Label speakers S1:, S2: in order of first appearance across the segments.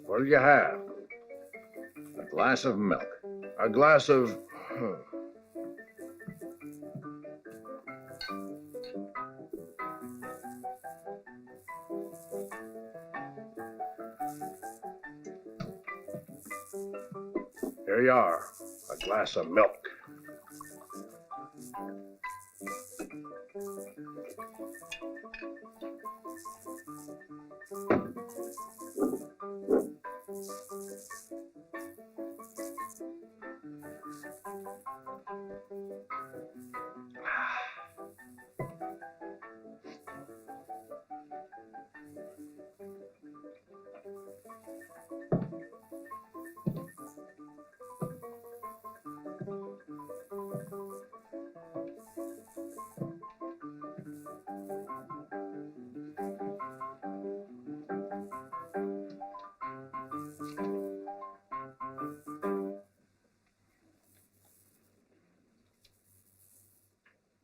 S1: What'll you have?
S2: A glass of milk.
S1: A glass of... Here you are, a glass of milk.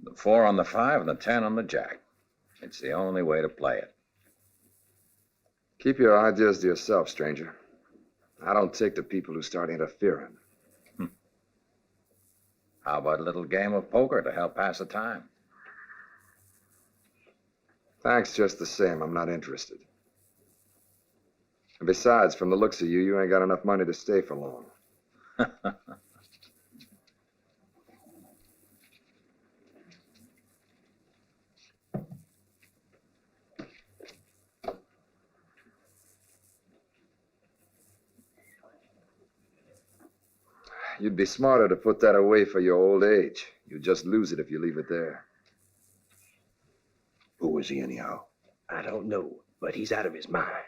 S2: The 4 on the 5 and the 10 on the jack. It's the only way to play it.
S3: Keep your ideas to yourself, stranger. I don't take to people who start interfering.
S2: How about a little game of poker to help pass the time?
S3: Thanks just the same. I'm not interested. And besides, from the looks of you, you ain't got enough money to stay for long. You'd be smarter to put that away for your old age. You'd just lose it if you leave it there.
S1: Who was he anyhow?
S4: I don't know, but he's out of his mind.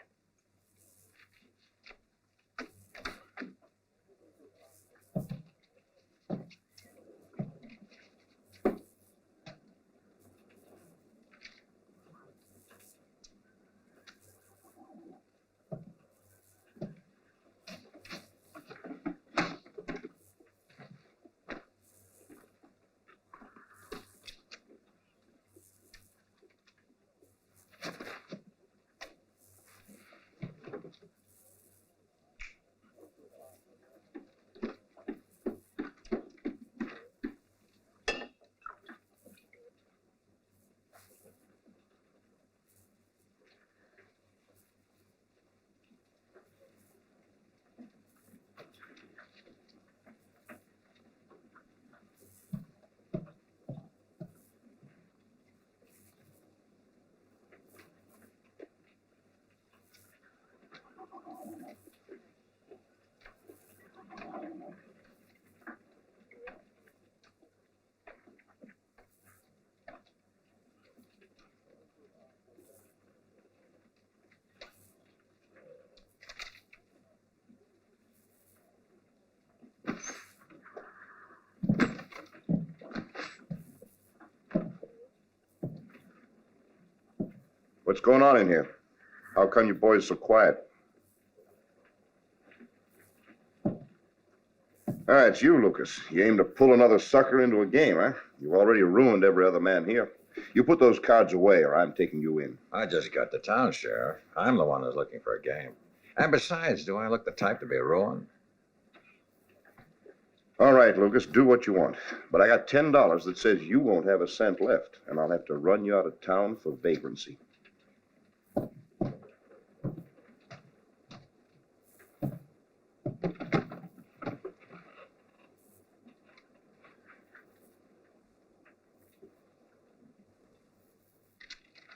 S1: What's going on in here? How come you boys so quiet? All right,
S5: it's you, Lucas. You aim to pull another sucker into a game, huh? You've already ruined every other man here. You put those cards away, or I'm taking you in.
S2: I just got to town, Sheriff. I'm the one who's looking for a game. And besides, do I look the type to be ruined?
S5: All right, Lucas, do what you want. But I got $10 that says you won't have a cent left, and I'll have to run you out of town for vagrancy.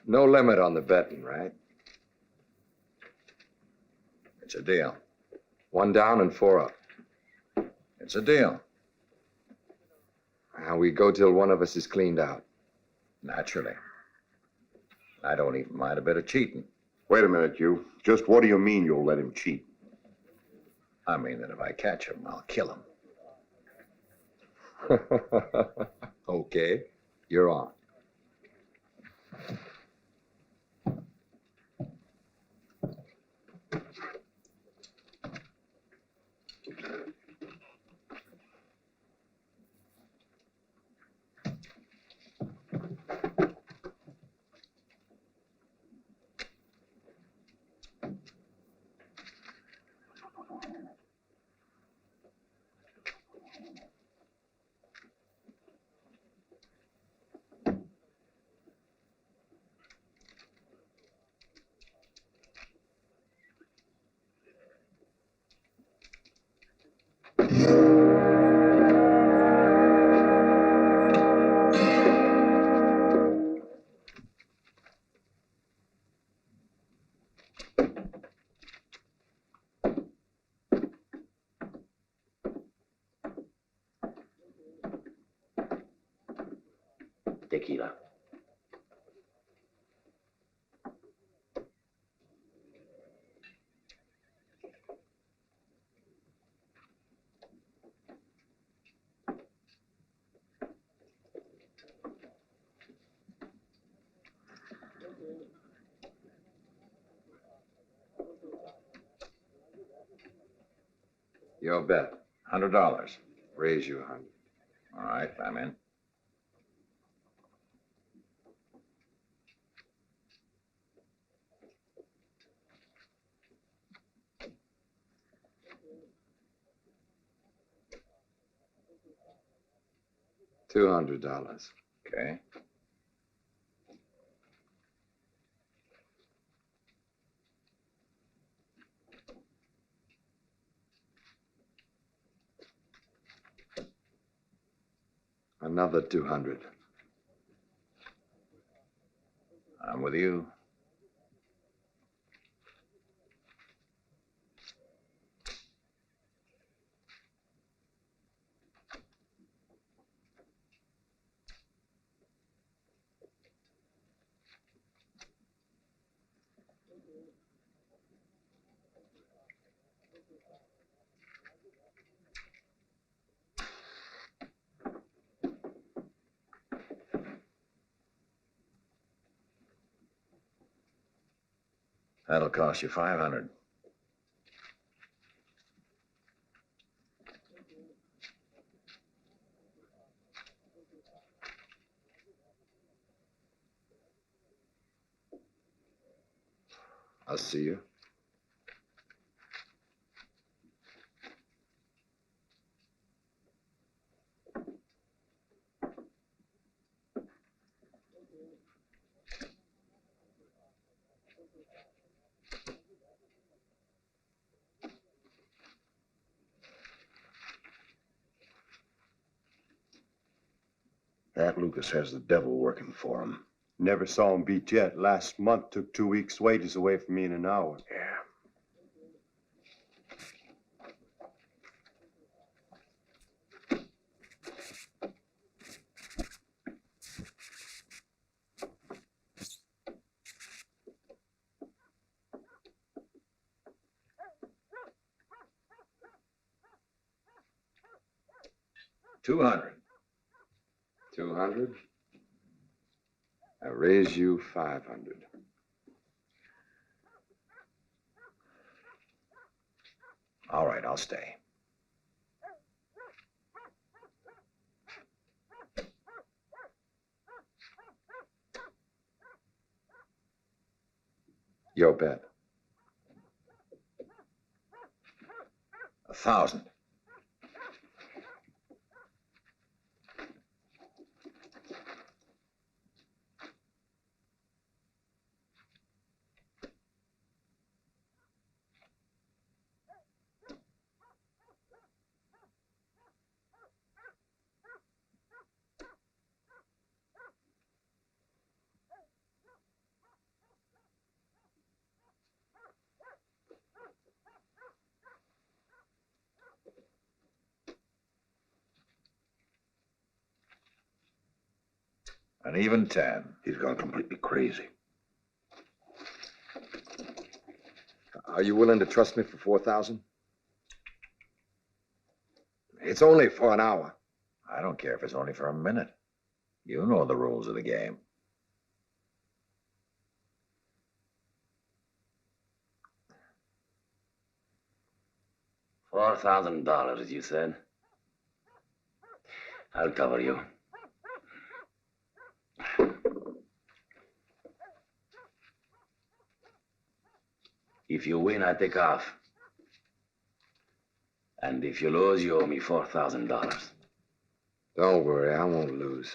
S3: No limit on the betting, right?
S2: It's a deal.
S3: 1 down and 4 up.
S2: It's a deal.
S3: We go till one of us is cleaned out.
S2: Naturally. I don't even mind a bit of cheating.
S5: Wait a minute, you. Just what do you mean you'll let him cheat?
S2: I mean that if I catch him, I'll kill him.
S3: Okay, you're on.
S4: Tequila.
S3: Your bet.
S2: $100.
S3: Raise you 100.
S2: All right, I'm in.
S3: $200.
S2: Okay.
S3: Another 200.
S2: I'm with you. That'll cost you 500.
S3: I'll see you.
S5: That Lucas has the devil working for him.
S6: Never saw him beat yet. Last month took 2 weeks' wages away from me in an hour.
S5: Yeah.
S2: $200.
S3: 200. I raise you 500.
S2: All right, I'll stay.
S3: Your bet.
S2: 1,000. An even 10.
S5: He's gone completely crazy.
S3: Are you willing to trust me for 4,000? It's only for an hour.
S2: I don't care if it's only for a minute. You know the rules of the game.
S7: $4,000, you said. I'll cover you. If you win, I take off. And if you lose, you owe me $4,000.
S3: Don't worry, I won't lose.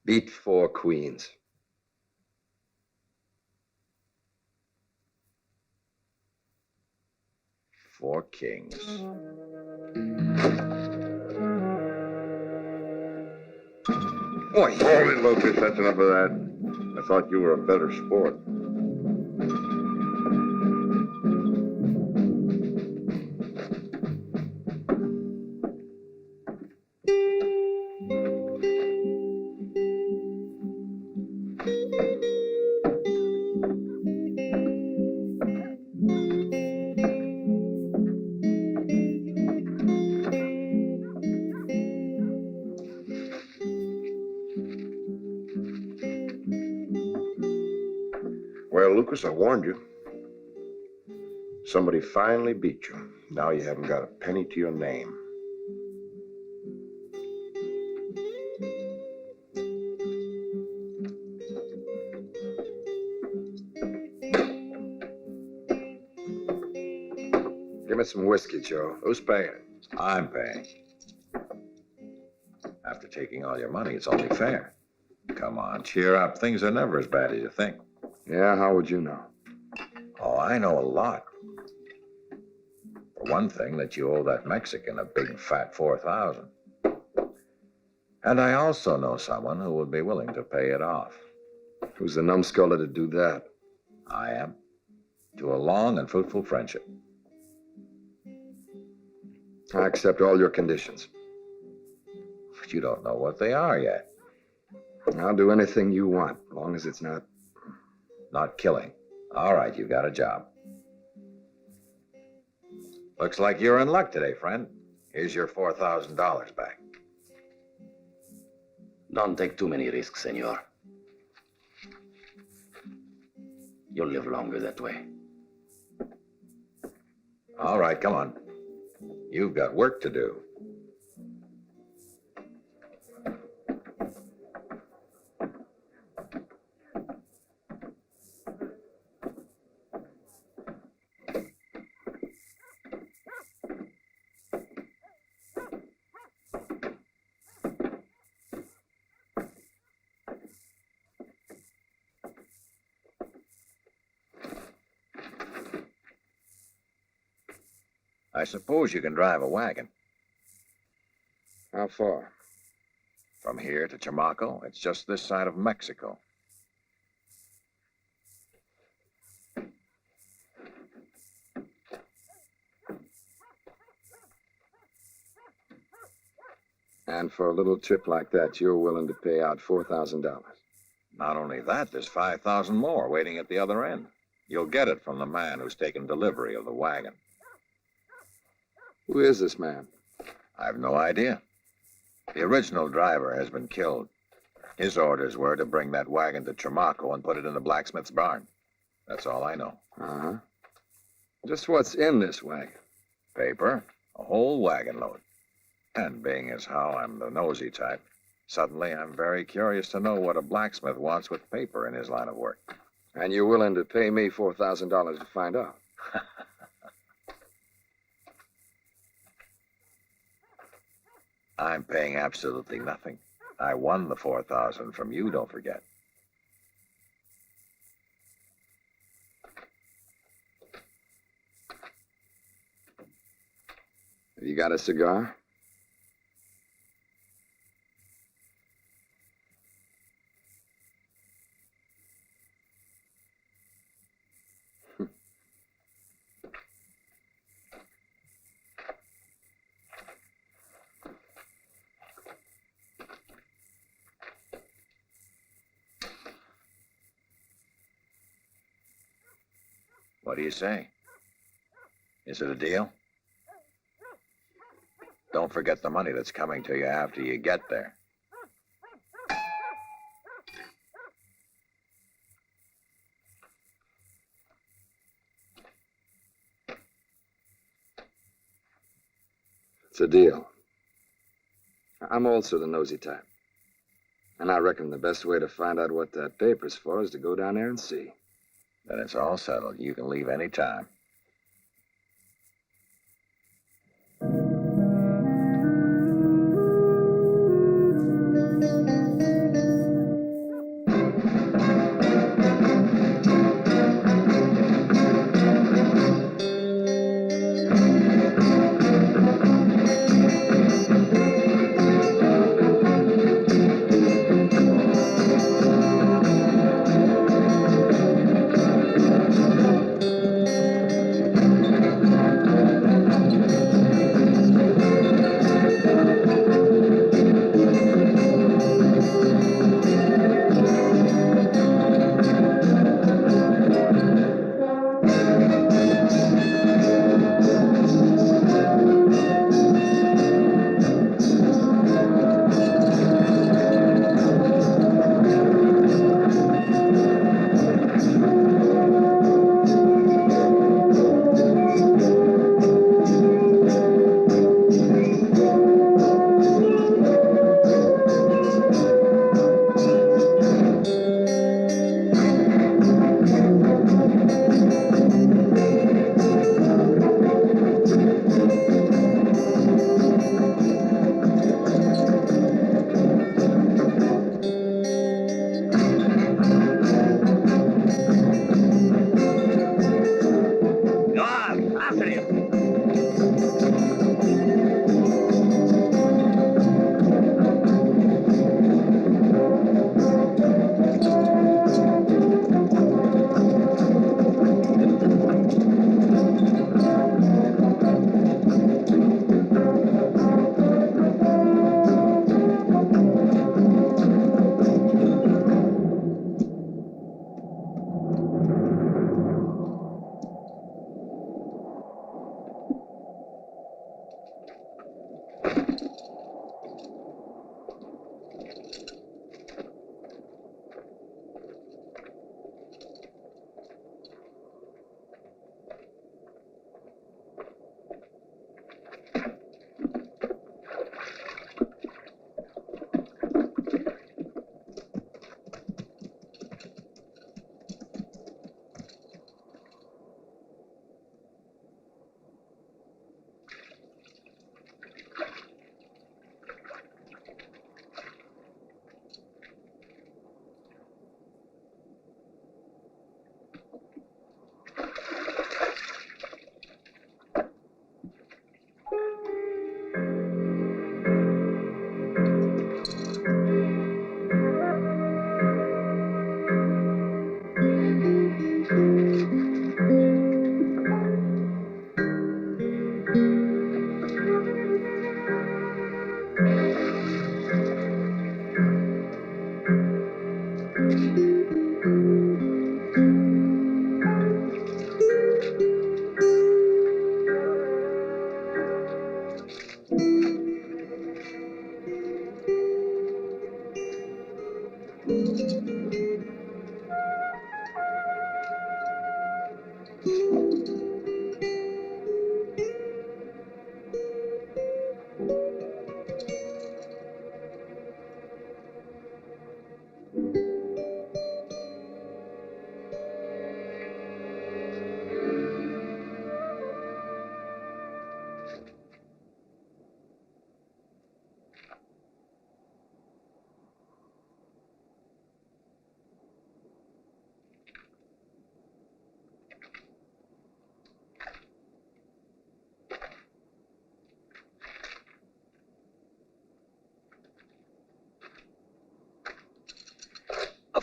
S3: Beat 4 queens.
S2: Four kings.
S3: Boy,
S5: Hold it, Lucas. That's enough of that. I thought you were a better sport. Well, Lucas, I warned you. Somebody finally beat you. Now you haven't got a penny to your name.
S3: give me some whiskey, Joe. Who's paying?
S2: I'm paying. After taking all your money, it's only fair. Come on, cheer up. Things are never as bad as you think.
S3: Yeah, how would you know?
S2: Oh, I know a lot. For one thing, that you owe that Mexican a big fat 4,000. And I also know someone who would be willing to pay it off.
S3: Who's the numbskuller to do that?
S2: I am. To a long and fruitful friendship.
S3: I accept all your conditions.
S2: But you don't know what they are yet.
S3: I'll do anything you want, as long as it's not...
S2: Not killing. All right, you got a job. Looks like you're in luck today, friend. Here's your $4,000 back.
S7: Don't take too many risks, senor. You'll live longer that way.
S2: All right, come on. You've got work to do. I suppose you can drive a wagon.
S3: How far?
S2: From here to Chamaco, it's just this side of Mexico.
S3: And for a little trip like that, you're willing to pay out $4,000.
S2: Not only that, there's 5,000 more waiting at the other end. You'll get it from the man who's taken delivery of the wagon.
S3: Who is this man?
S2: I've no idea. The original driver has been killed. His orders were to bring that wagon to Chamaco and put it in the blacksmith's barn. That's all I know.
S3: Uh-huh. Just what's in this wagon?
S2: Paper, a whole wagon load. And being as how I'm the nosy type, suddenly I'm very curious to know what a blacksmith wants with paper in his line of work.
S3: And you're willing to pay me $4,000 to find out?
S2: I'm paying absolutely nothing. I won the $4,000 from you, don't forget.
S3: You got a cigar?
S2: What do you say? Is it a deal? Don't forget the money that's coming to you after you get there.
S3: It's a deal. I'm also the nosy type. And I reckon the best way to find out what that paper's for is to go down there and see.
S2: Then it's all settled. You can leave any time.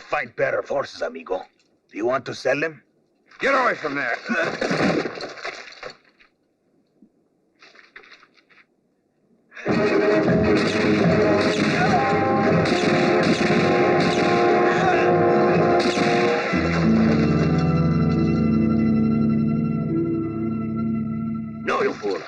S8: find better horses, amigo. Do you want to sell them?
S3: Get away from there.
S4: No, you fool.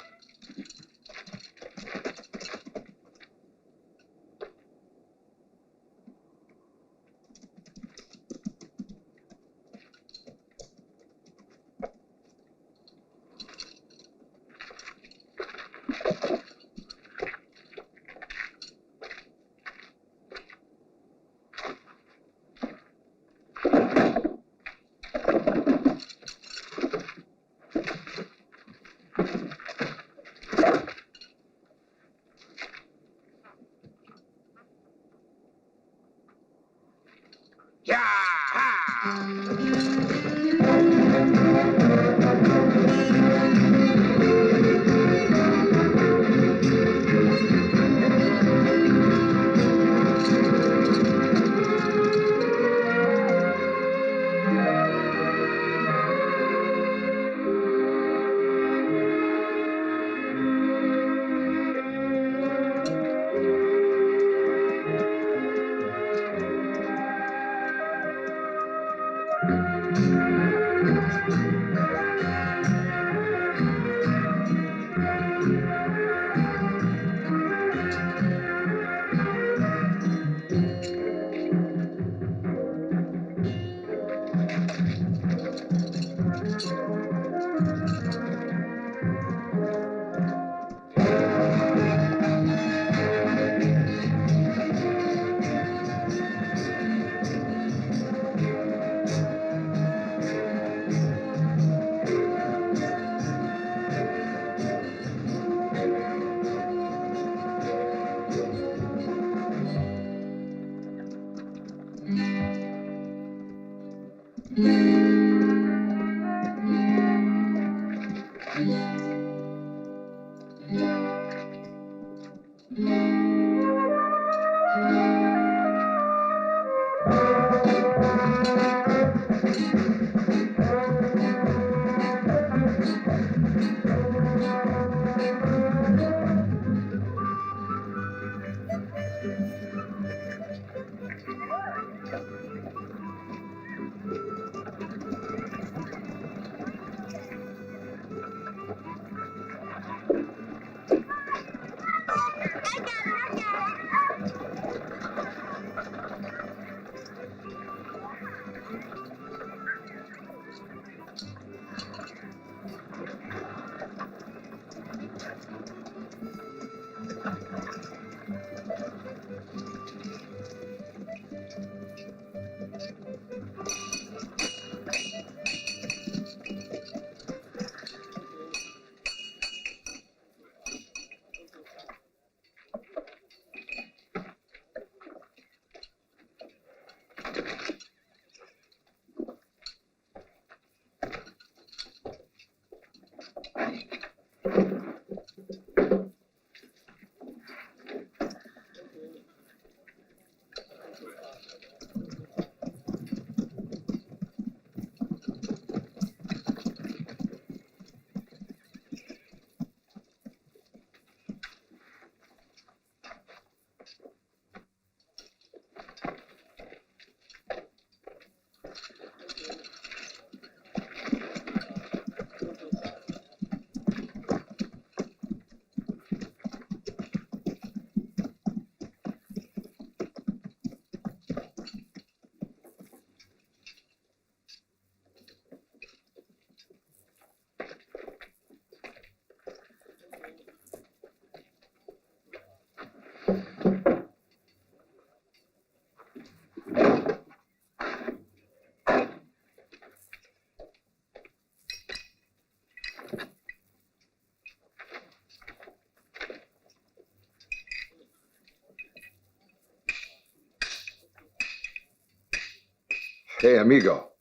S3: Hey, amigo.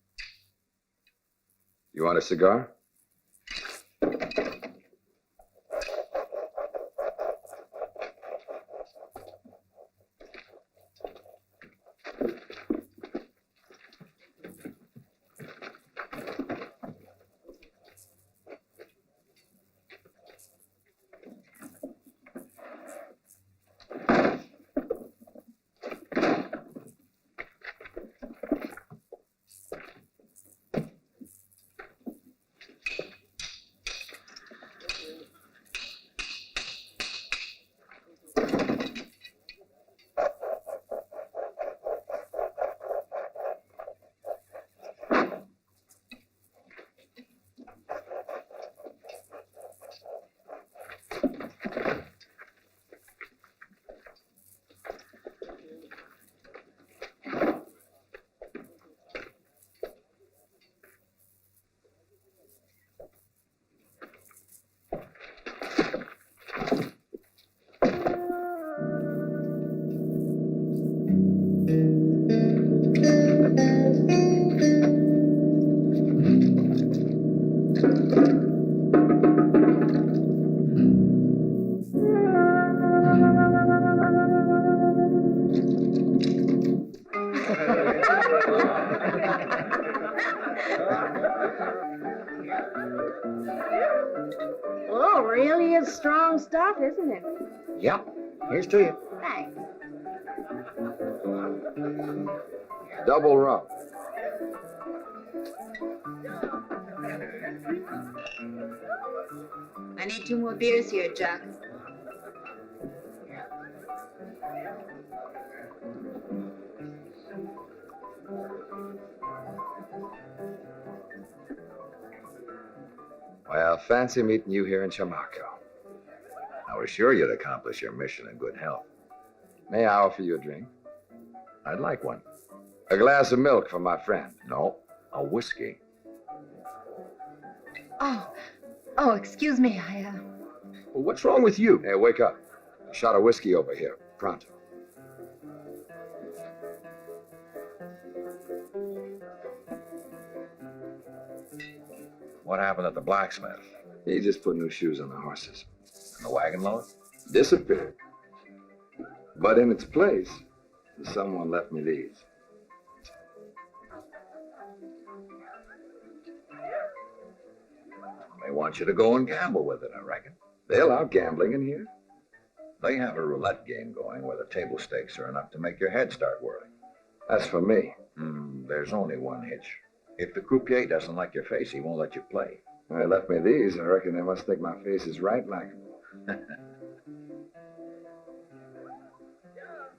S3: You want a cigar?
S9: really is strong stuff, isn't it?
S2: Yep. Here's to you.
S9: Thanks.
S3: Double rum.
S9: I need 2 more beers here, Jack.
S3: Well, fancy meeting you here in Chamaco.
S2: I was sure you'd accomplish your mission in good health.
S3: May I offer you a drink?
S2: I'd like one.
S3: A glass of milk for my friend.
S2: No, a whiskey.
S9: Oh, excuse me.
S2: Well, what's wrong with you?
S3: Hey, wake up. A shot of whiskey over here. Pronto.
S2: What happened at the blacksmith?
S3: He just put new shoes on the horses.
S2: And the wagon load?
S3: Disappeared. But in its place, someone left me these.
S2: They want you to go and gamble with it, I reckon.
S3: They allow gambling in here?
S2: They have a roulette game going where the table stakes are enough to make your head start whirling.
S3: That's for me.
S2: There's only one hitch. If the croupier doesn't like your face, he won't let you play.
S3: They left me these. I reckon they must think my face is right like them.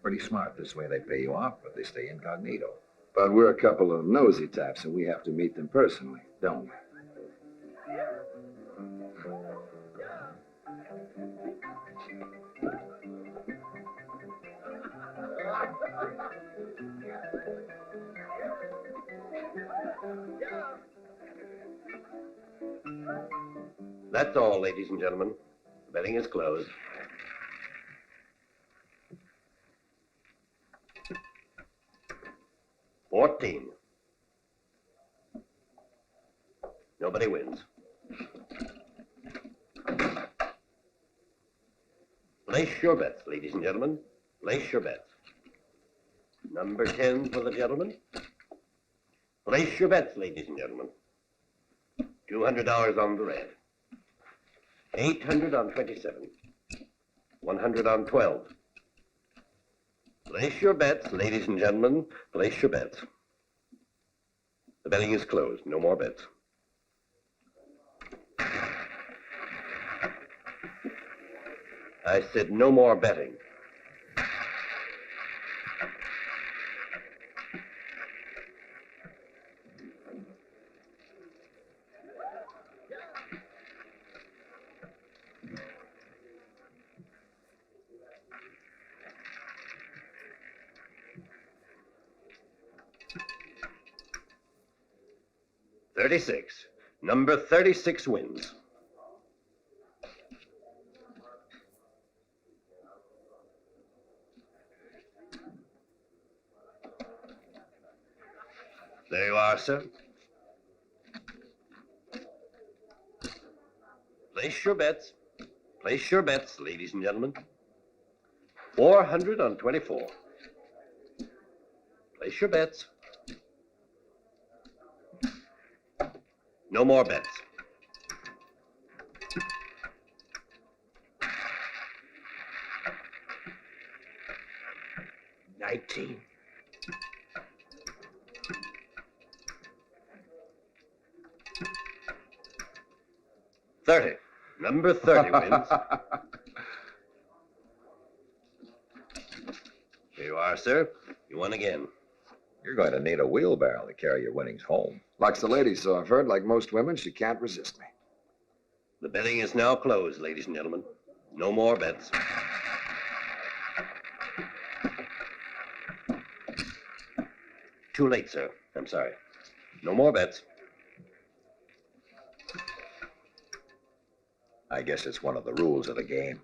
S2: Pretty smart. This way they pay you off, but they stay incognito.
S3: But we're a couple of nosy types, and we have to meet them personally, don't we?
S4: That's all, ladies and gentlemen. The betting is closed. $14. Nobody wins. Place your bets, ladies and gentlemen. Place your bets. Number 10 for the gentleman. Place your bets, ladies and gentlemen. $200 on the red. 800 on 27. 100 on 12. Place your bets, ladies and gentlemen. Place your bets. The betting is closed. No more bets. I said no more betting. $36. Number 36 wins. There you are, sir. Place your bets. Place your bets, ladies and gentlemen. 400 on 24. Place your bets. No more bets. $19. $30. Number 30 wins. Here you are, sir. You won again.
S2: You're going to need a wheelbarrow to carry your winnings home.
S3: Likes the lady, so I've heard. Like most women, she can't resist me.
S4: The betting is now closed, ladies and gentlemen. No more bets. Too late, sir. I'm sorry. No more bets.
S2: I guess it's one of the rules of the game.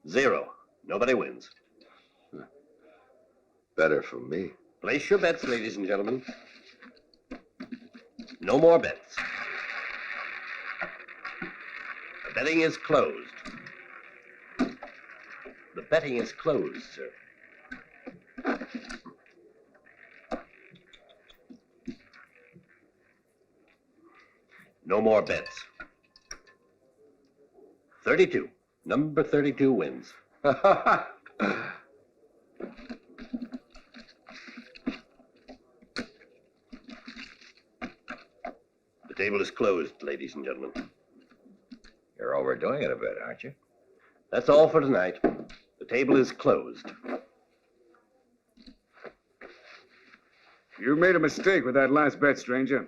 S4: 0. Nobody wins.
S3: Better for me.
S4: Place your bets, ladies and gentlemen. No more bets. The betting is closed. The betting is closed, sir. No more bets. 32. Number 32 wins.
S5: Uh,
S4: The table is closed, ladies and gentlemen.
S2: You're overdoing it a bit, aren't you?
S4: That's all for tonight. The table is closed.
S1: You made a mistake with that last bet, stranger.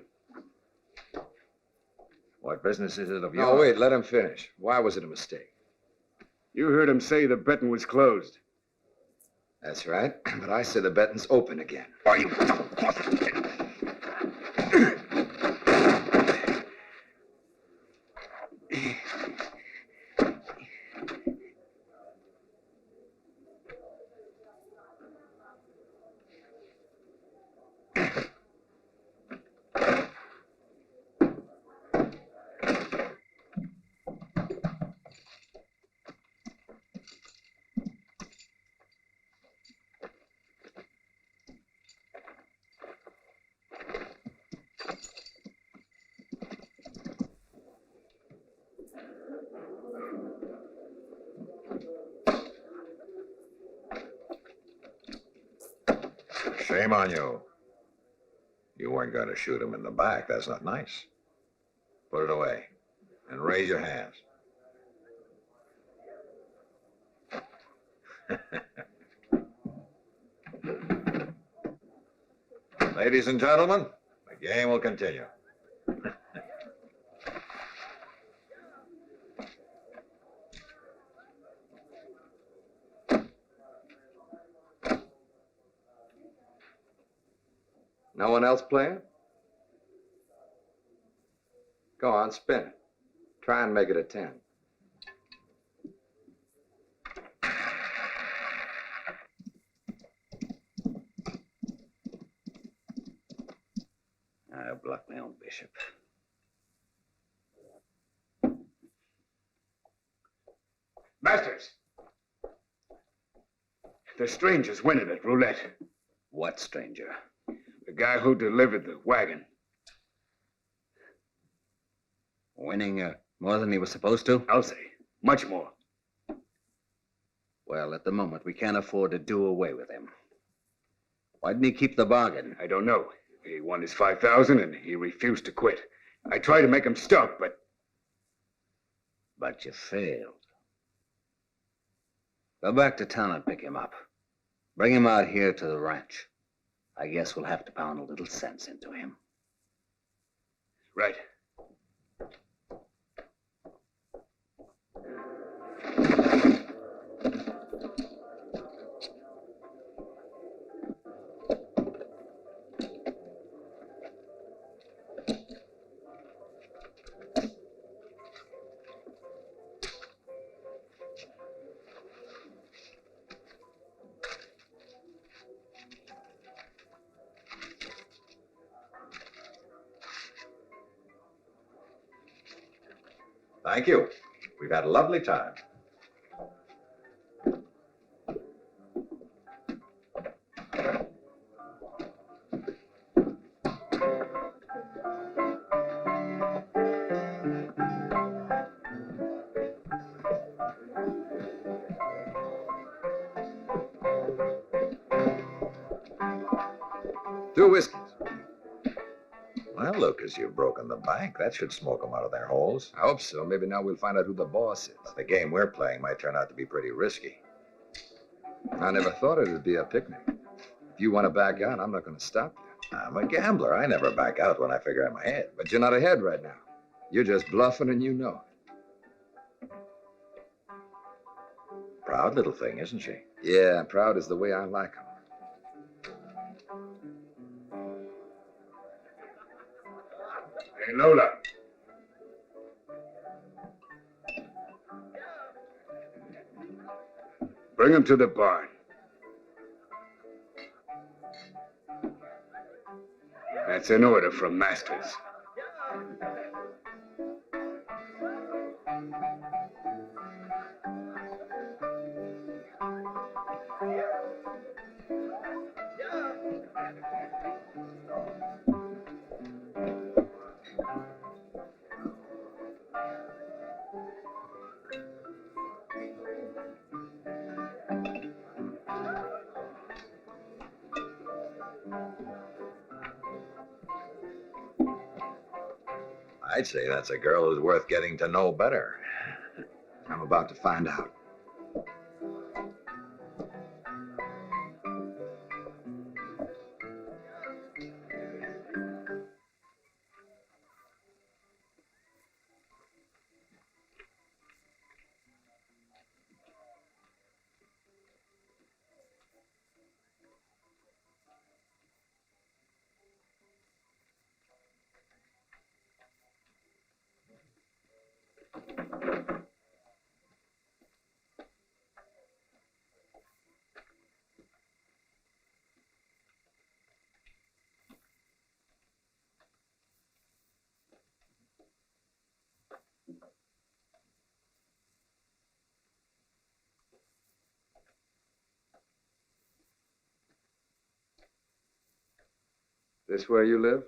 S2: What business is it of yours?
S3: No, wait, let him finish. Why was it a mistake?
S1: You heard him say the betting was closed.
S3: That's right, but I said the betting's open again.
S1: Are you?
S2: Shame on you. You weren't going to shoot him in the back. That's not nice. Put it away and raise your hands. Ladies and gentlemen, the game will continue.
S3: No one else playing? Go on, spin it. Try and make it a 10.
S7: I blocked my own bishop.
S1: Masters! The stranger's winning at roulette.
S7: What stranger?
S1: The guy who delivered the wagon.
S7: Winning more than he was supposed to?
S1: I'll say. Much more.
S7: Well, at the moment, we can't afford to do away with him. Why didn't he keep the bargain?
S1: I don't know. He won his 5,000 and he refused to quit. I tried to make him stop, but
S7: But you failed. Go back to town and pick him up. Bring him out here to the ranch. I guess we'll have to pound a little sense into him.
S1: right.
S2: Thank you. We've had a lovely time.
S3: Two whiskeys.
S2: Well, Lucas, you've broken the bank. That should smoke them out of their holes.
S3: I hope so. Maybe now we'll find out who the boss is.
S2: The game we're playing might turn out to be pretty risky.
S3: I never thought it'd be a picnic. If you want to back out, I'm not going to stop you.
S2: I'm a gambler. I never back out when I figure I'm ahead.
S3: But you're not ahead right now. You're just bluffing and you know it.
S2: Proud little thing, isn't she?
S3: Yeah, proud is the way I like 'em.
S1: Hey, Lola. Bring him to the barn. That's an order from Masters.
S2: I'd say that's a girl who's worth getting to know better.
S3: I'm about to find out. This where you live?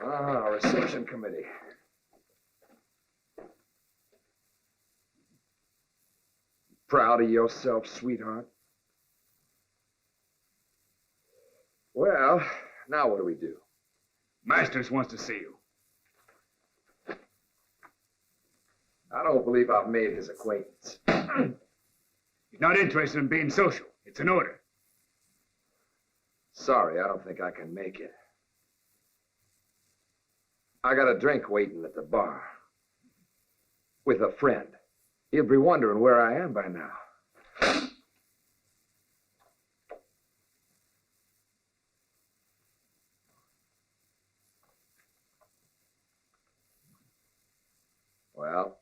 S3: Ah, reception committee. Proud of yourself, sweetheart? Well, now what do we do?
S1: Masters wants to see you.
S3: I don't believe I've made his acquaintance.
S1: He's not interested in being social. It's an order.
S3: Sorry, I don't think I can make it. I got a drink waiting at the bar. With a friend. He'll be wondering where I am by now. Well,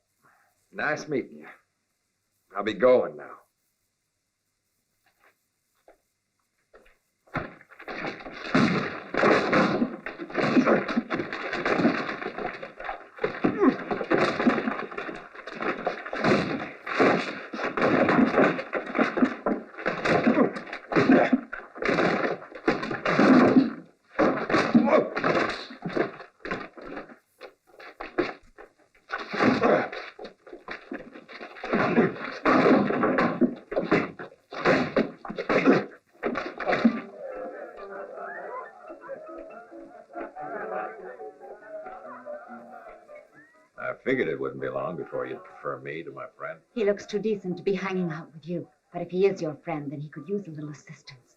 S3: nice meeting you. I'll be going now.
S2: I figured it wouldn't be long before you'd prefer me to my friend.
S10: He looks too decent to be hanging out with you. But if he is your friend, then he could use a little assistance.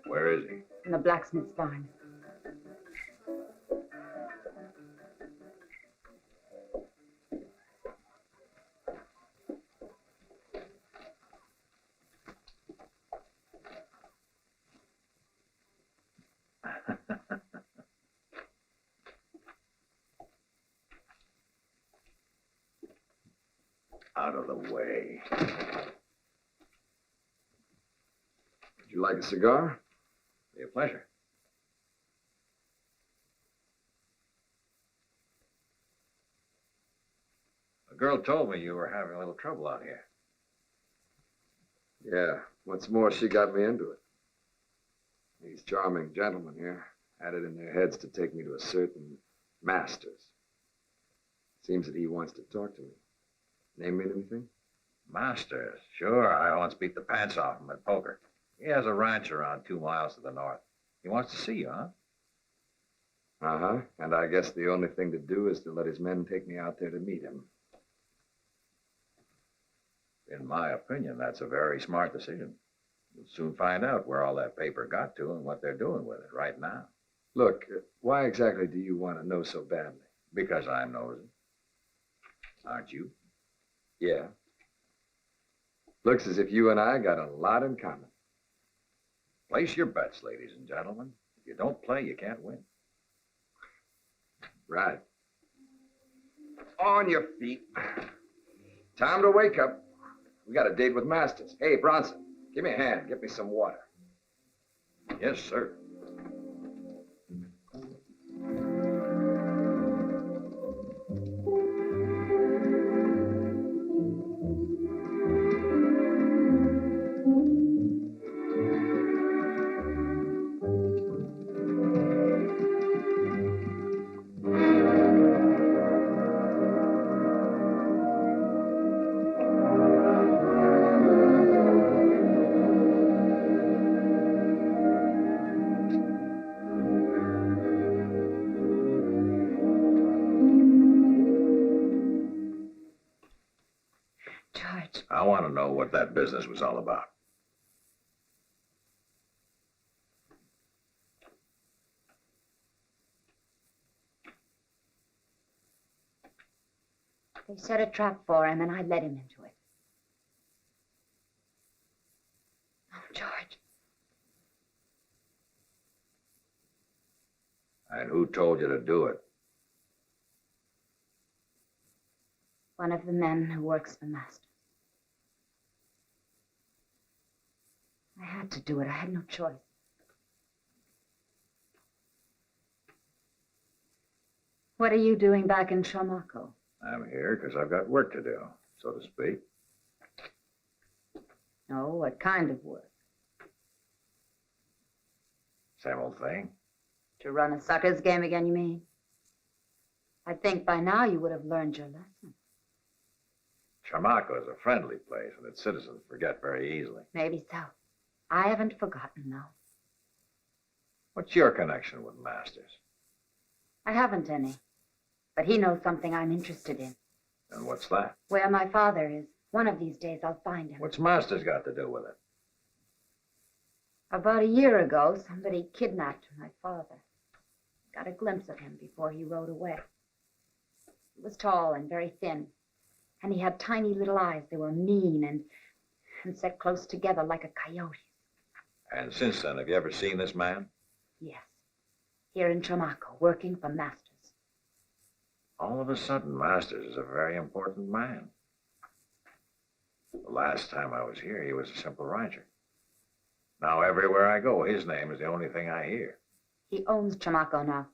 S2: Where is he?
S10: In the blacksmith's barn.
S2: Out of the way.
S3: Would you like a cigar?
S2: Be a pleasure. A girl told me you were having a little trouble out here.
S3: Yeah, what's more, she got me into it. These charming gentlemen here had it in their heads to take me to a certain Masters. Seems that he wants to talk to me. Name anything?
S2: Masters. Sure, I once beat the pants off him at poker. He has a ranch around 2 miles to the north. He wants to see you, huh?
S3: Uh-huh. And I guess the only thing to do is to let his men take me out there to meet him.
S2: In my opinion, that's a very smart decision. You'll soon find out where all that paper got to and what they're doing with it right now.
S3: Look, why exactly do you want to know so badly?
S2: Because I'm nosy. Aren't you?
S3: Yeah. Looks as if you and I got a lot in common.
S2: Place your bets, ladies and gentlemen. If you don't play, you can't win.
S3: Right. On your feet. Time to wake up. We got a date with Masters. Hey, Bronson, give me a hand. Get me some water.
S2: Yes, sir.
S9: George.
S2: I want to know what that business was all about.
S10: They set a trap for him, and I led him into it.
S9: Oh, George.
S2: And who told you to do it?
S10: One of the men who works for Masters. I had to do it. I had no choice. What are you doing back in Chamaco?
S2: I'm here because I've got work to do, so to speak.
S10: Oh, what kind of work?
S2: Same old thing.
S10: To run a sucker's game again, you mean? I think by now you would have learned your lesson.
S2: Chamaco is a friendly place, and its citizens forget very easily.
S10: Maybe so. I haven't forgotten, though.
S2: What's your connection with Masters?
S10: I haven't any. But he knows something I'm interested in.
S2: And what's that?
S10: Where my father is. One of these days I'll find him.
S2: What's Masters got to do with it?
S10: About a year ago, somebody kidnapped my father. Got a glimpse of him before he rode away. He was tall and very thin. And he had tiny little eyes. They were mean and set close together like a coyote's.
S2: And since then, have you ever seen this man?
S10: Yes. Here in Chamaco, working for Masters.
S2: All of a sudden, Masters is a very important man. The last time I was here, he was a simple rancher. Now, everywhere I go, his name is the only thing I hear.
S10: He owns Chamaco now.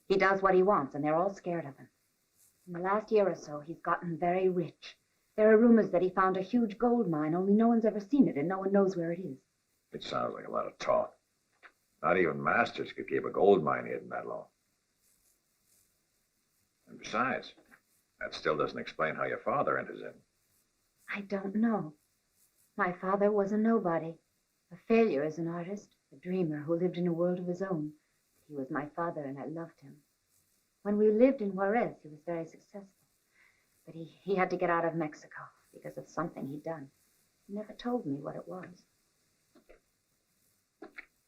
S10: He does what he wants, and they're all scared of him. In the last year or so, he's gotten very rich. There are rumors that he found a huge gold mine, only no one's ever seen it, and no one knows where it is.
S2: It sounds like a lot of talk. Not even Masters could keep a gold mine hidden that long. And besides, that still doesn't explain how your father enters in.
S10: I don't know. My father was a nobody, a failure as an artist, a dreamer who lived in a world of his own. He was my father, and I loved him. When we lived in Juarez, he was very successful. But he had to get out of Mexico because of something he'd done. He never told me what it was.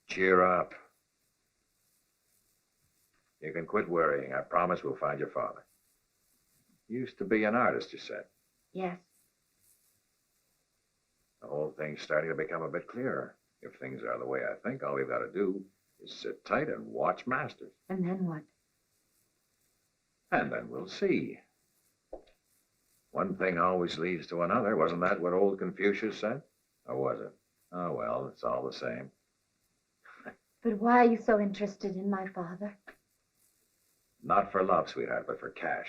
S2: Cheer up. You can quit worrying. I promise we'll find your father. You used to be an artist, you said.
S10: Yes.
S2: The whole thing's starting to become a bit clearer. If things are the way I think, all we've got to do is sit tight and watch Masters.
S10: And then what?
S2: And then we'll see. One thing always leads to another. Wasn't that what old Confucius said? Or was it? Oh, well, it's all the same.
S10: But why are you so interested in my father?
S2: Not for love, sweetheart, but for cash.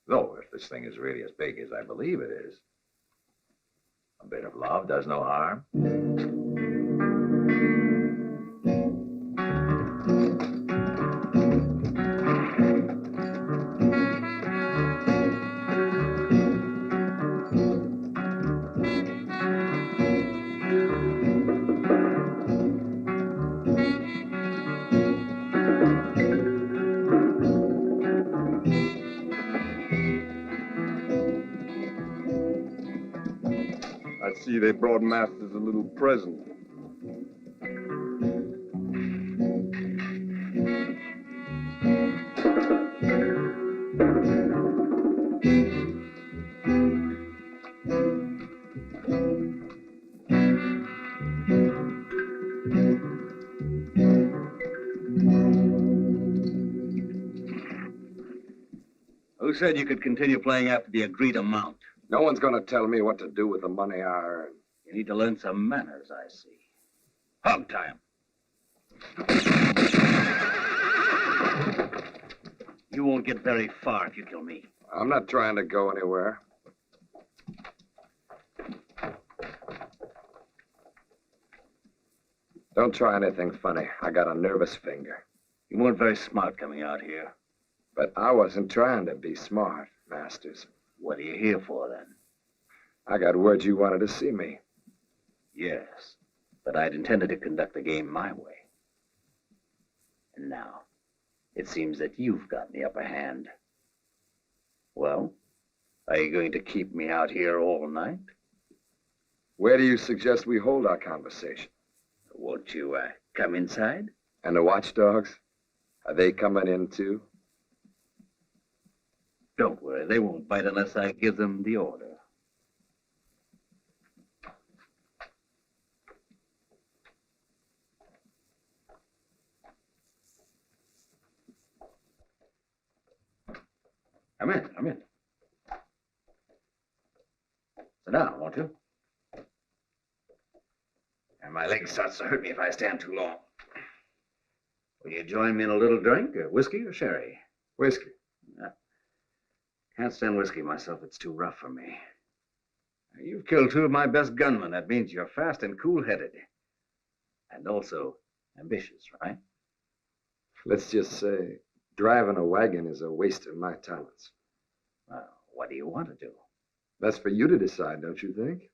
S2: Though, if this thing is really as big as I believe it is, a bit of love does no harm.
S6: I see they brought Masters a little present.
S7: Who said you could continue playing after the agreed amount?
S3: No one's going to tell me what to do with the money I earn.
S7: You need to learn some manners, I see. Hog time. You won't get very far if you kill me.
S3: I'm not trying to go anywhere. Don't try anything funny. I got a nervous finger.
S7: You weren't very smart coming out here.
S3: But I wasn't trying to be smart, Masters.
S7: What are you here for, then?
S3: I got word you wanted to see me.
S7: Yes, but I'd intended to conduct the game my way. And now, it seems that you've got the upper hand. Well, Are you going to keep me out here all night?
S3: Where do you suggest we hold our conversation?
S7: Won't you come inside?
S3: And the watchdogs? Are they coming in too?
S7: Don't worry, they won't bite unless I give them the order. Come in, come in. Sit down, won't you? And my leg starts to hurt me if I stand too long. Will you join me in a little drink, or whiskey or sherry?
S3: Whiskey.
S7: Can't stand whiskey myself. It's too rough for me. You've killed two of my best gunmen. That means you're fast and cool-headed. And also ambitious, right?
S3: Let's just say driving a wagon is a waste of my talents.
S7: Well, what do you want to do?
S3: That's for you to decide, don't you think?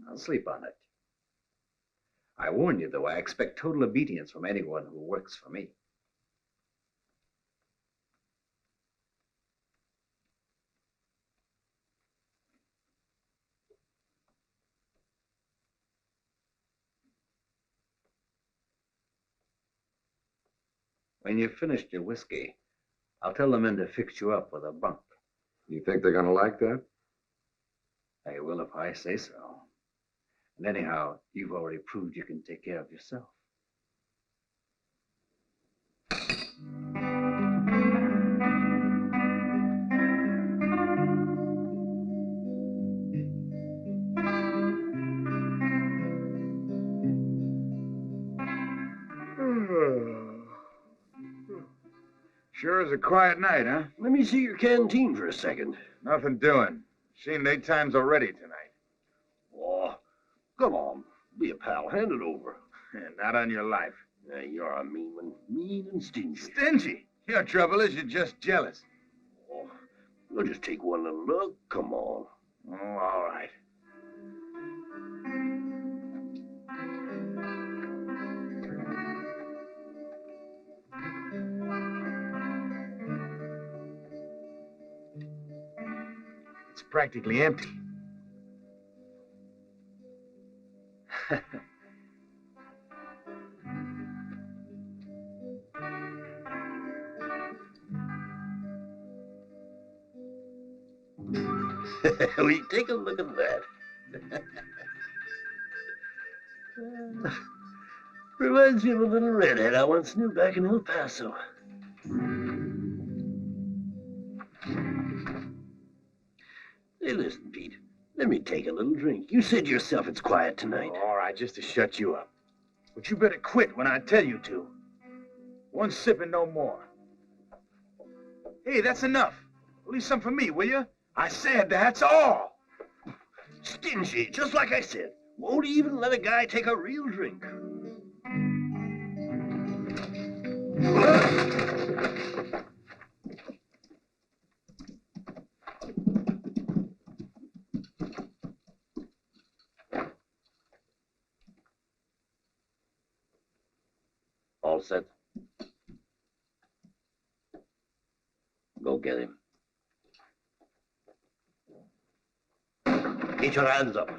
S7: I'll sleep on it. I warn you, though, I expect total obedience from anyone who works for me. When you've finished your whiskey, I'll tell the men to fix you up with a bunk.
S3: You think they're gonna like that?
S7: They will if I say so. And anyhow, you've already proved you can take care of yourself.
S1: Sure is a quiet night, huh?
S4: Let me see your canteen for a second.
S1: Nothing doing. Seen 8 times already tonight.
S4: Oh, come on. Be a pal. Hand it over.
S1: Not on your life.
S4: You're a mean one. Mean and stingy.
S1: Stingy? Your trouble is you're just jealous.
S4: Oh, you'll just take one little look. Come on.
S1: Oh, all right. It's practically empty.
S4: Will you take a look at that? Reminds me of a little redhead I once knew back in El Paso. Hey, listen, Pete. Let me take a little drink. You said yourself it's quiet tonight.
S1: All right, just to shut you up. But you better quit when I tell you to. One sip and no more. Hey, that's enough. Leave some for me, will you? I said that's all.
S4: Stingy, just like I said. Won't even let a guy take a real drink.
S7: All set? Go get him.
S4: Get your hands up.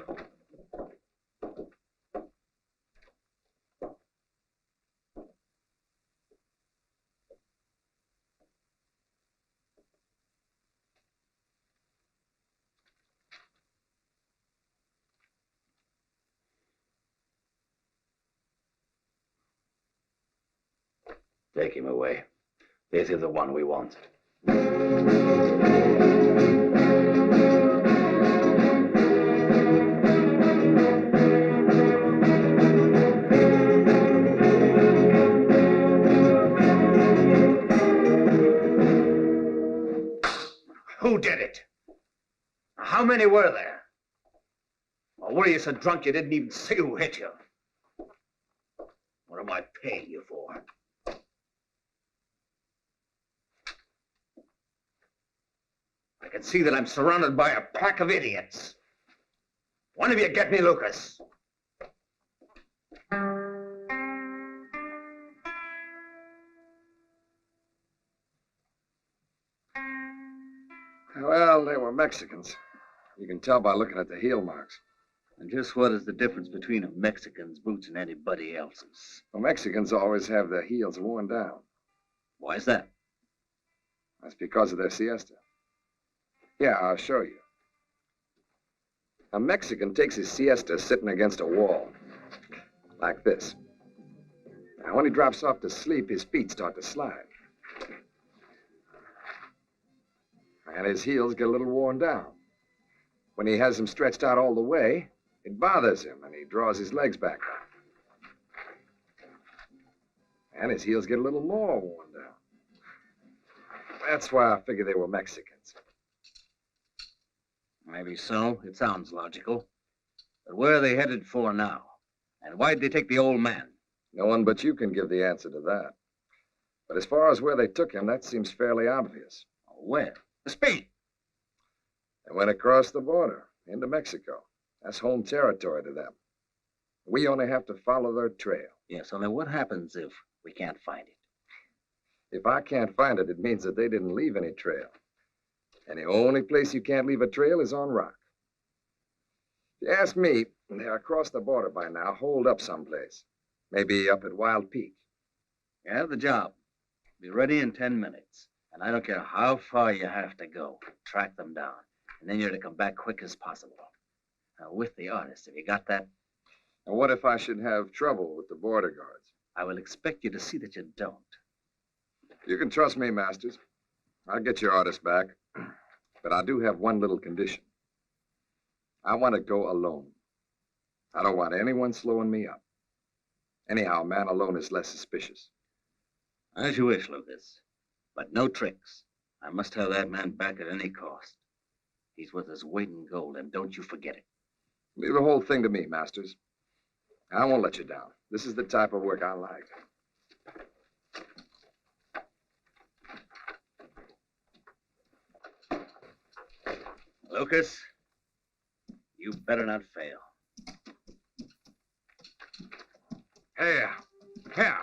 S7: Take him away. This is the one we want.
S1: Who did it? How many were there? Or were you so drunk you didn't even see who hit you? What am I paying you for? I can see that I'm surrounded by a pack of idiots. One of you get me Lucas.
S3: Well, they were Mexicans. You can tell by looking at the heel marks.
S7: And just what is the difference between a Mexican's boots and anybody else's?
S3: Well, Mexicans always have their heels worn down.
S7: Why is that?
S3: That's because of their siesta. Yeah, I'll show you. A Mexican takes his siesta sitting against a wall, like this. Now, when he drops off to sleep, his feet start to slide. And his heels get a little worn down. When he has them stretched out all the way, it bothers him, and he draws his legs back up. And his heels get a little more worn down. That's why I figured they were Mexicans.
S7: Maybe so. It sounds logical. But where are they headed for now? And why'd they take the old man?
S3: No one but you can give the answer to that. But as far as where they took him, that seems fairly obvious.
S7: Where? Spain.
S3: They went across the border into Mexico. That's home territory to them. We only have to follow their trail.
S7: Yes, only what happens if we can't find it?
S3: If I can't find it, it means that they didn't leave any trail. And the only place you can't leave a trail is on rock. If you ask me, they're across the border by now, holed up someplace. Maybe up at Wild Peak.
S7: You have the job. Be ready in 10 minutes. And I don't care how far you have to go. Track them down. And then you're to come back quick as possible. Now, with the artist, have you got that?
S3: And what if I should have trouble with the border guards?
S7: I will expect you to see that you don't.
S3: You can trust me, Masters. I'll get your artist back. But I do have one little condition. I want to go alone. I don't want anyone slowing me up. Anyhow, a man alone is less suspicious.
S7: As you wish, Lucas. But no tricks. I must have that man back at any cost. He's worth his weight in gold, and don't you forget it.
S3: Leave the whole thing to me, Masters. I won't let you down. This is the type of work I like.
S7: Lucas, you better not fail.
S3: Here. Here.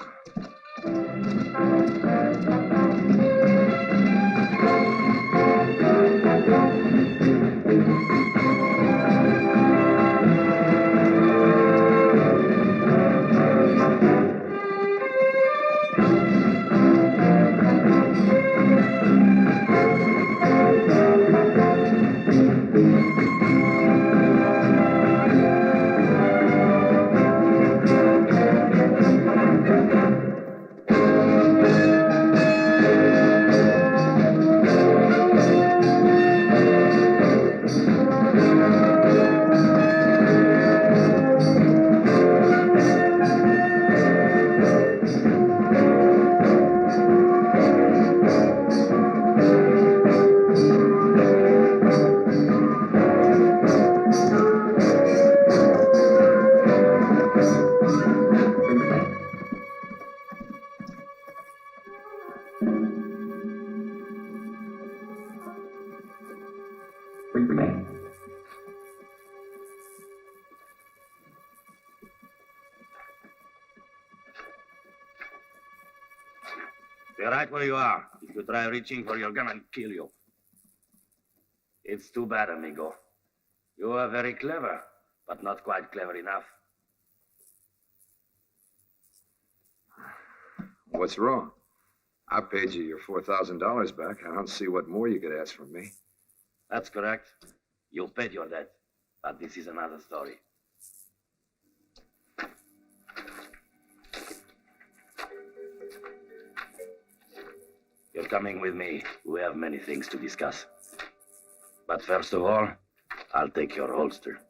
S11: Be right where you are. If you try reaching for your gun, I'll kill you. It's too bad, amigo. You are very clever, but not quite clever enough.
S3: What's wrong? I paid you your $4,000 back. I don't see what more you could ask from me.
S11: That's correct. You paid your debt, but this is another story. You're coming with me. We have many things to discuss. But first of all, I'll take your holster.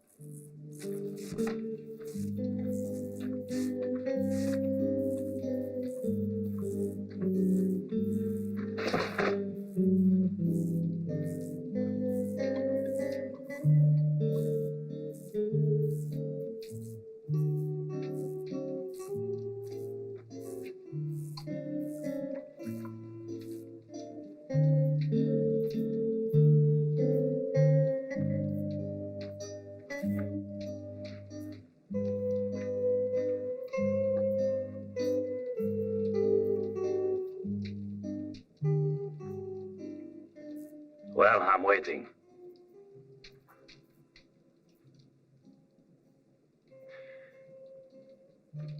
S11: Well, I'm waiting.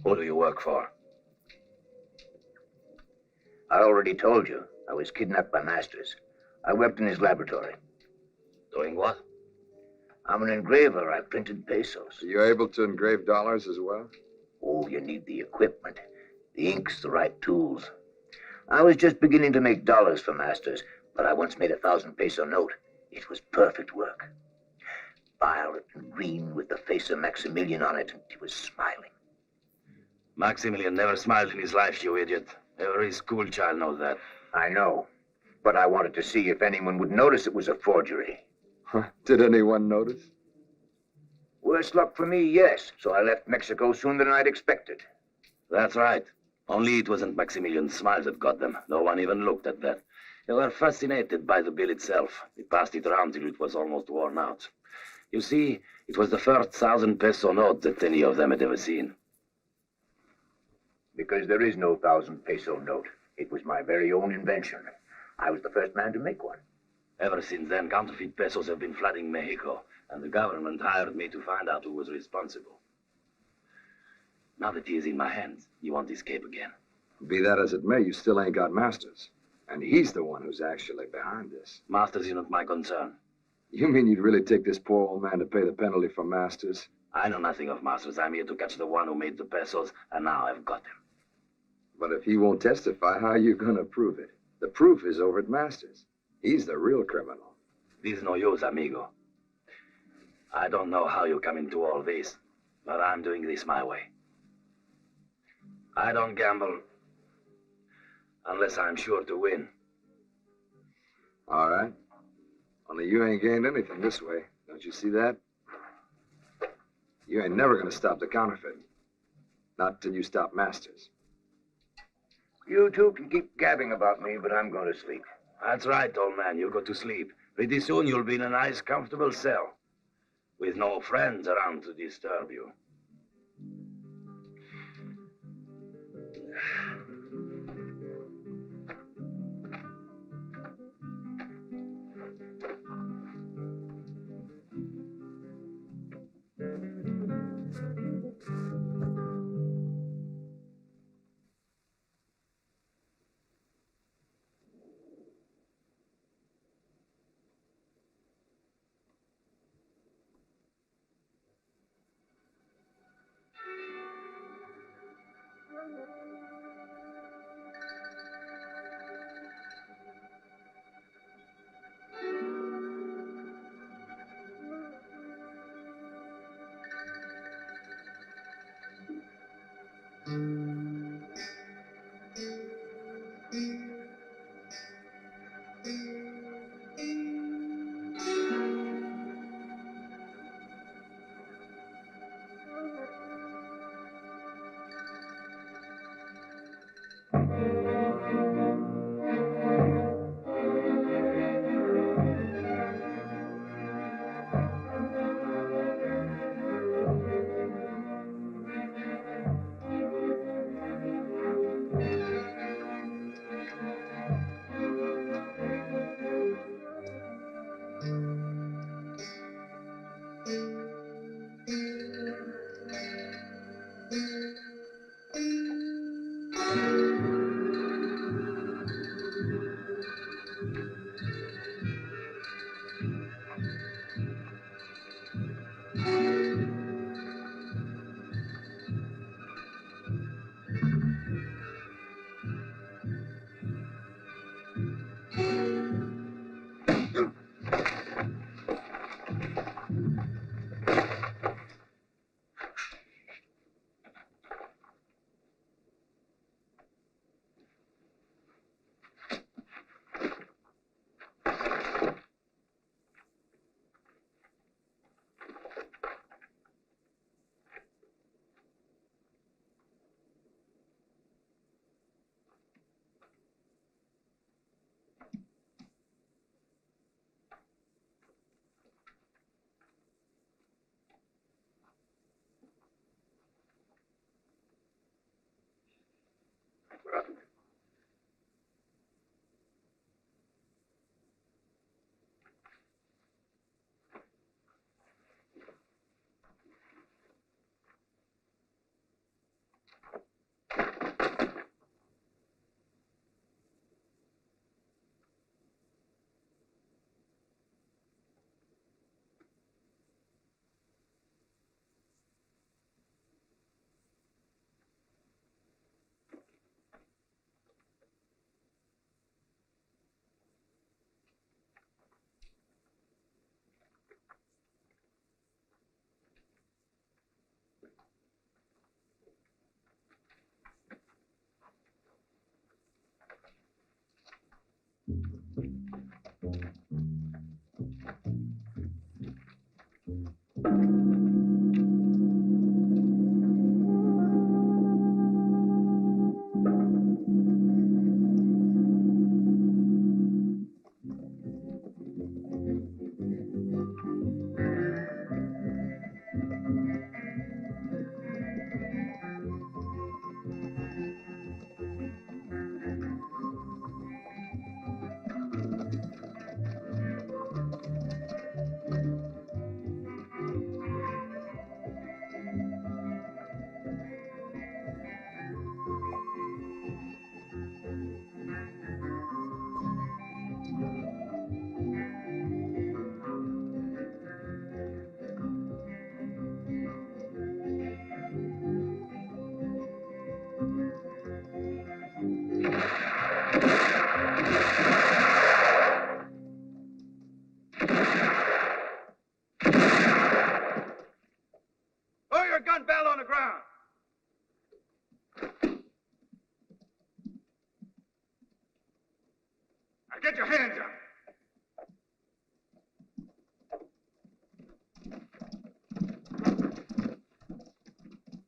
S11: Who do you work for?
S8: I already told you. I was kidnapped by Masters. I worked in his laboratory.
S11: Doing what?
S8: I'm an engraver. I printed pesos.
S3: Are you able to engrave dollars as well?
S8: Oh, you need the equipment, the inks, the right tools. I was just beginning to make dollars for Masters, but I once made a 1,000-peso note. It was perfect work. Violet and green with the face of Maximilian on it. He was smiling.
S11: Maximilian never smiled in his life, you idiot. Every school child knows that.
S8: I know, but I wanted to see if anyone would notice it was a forgery.
S3: Did anyone notice?
S8: Worse luck for me, yes. So I left Mexico sooner than I'd expected.
S11: That's right. Only it wasn't Maximilian's smile that got them. No one even looked at that. They were fascinated by the bill itself. They passed it around till it was almost worn out. You see, it was the first 1,000-peso note that any of them had ever seen.
S8: Because there is no 1,000-peso note. It was my very own invention. I was the first man to make one.
S11: Ever since then, counterfeit pesos have been flooding Mexico, and the government hired me to find out who was responsible. Now that he is in my hands, you won't escape again.
S3: Be that as it may, you still ain't got Masters. And he's the one who's actually behind this.
S11: Masters is not my concern.
S3: You mean you'd really take this poor old man to pay the penalty for Masters?
S11: I know nothing of Masters. I'm here to catch the one who made the pesos, and now I've got him.
S3: But if he won't testify, how are you going to prove it? The proof is over at Masters. He's the real criminal.
S11: This is no use, amigo. I don't know how you come into all this, but I'm doing this my way. I don't gamble unless I'm sure to win.
S3: All right. Only you ain't gained anything this way. Don't you see that? You ain't never going to stop the counterfeiting. Not till you stop Masters.
S8: You two can keep gabbing about me, but I'm going to sleep.
S11: That's right, old man. You go to sleep. Pretty soon you'll be in a nice, comfortable cell with no friends around to disturb you.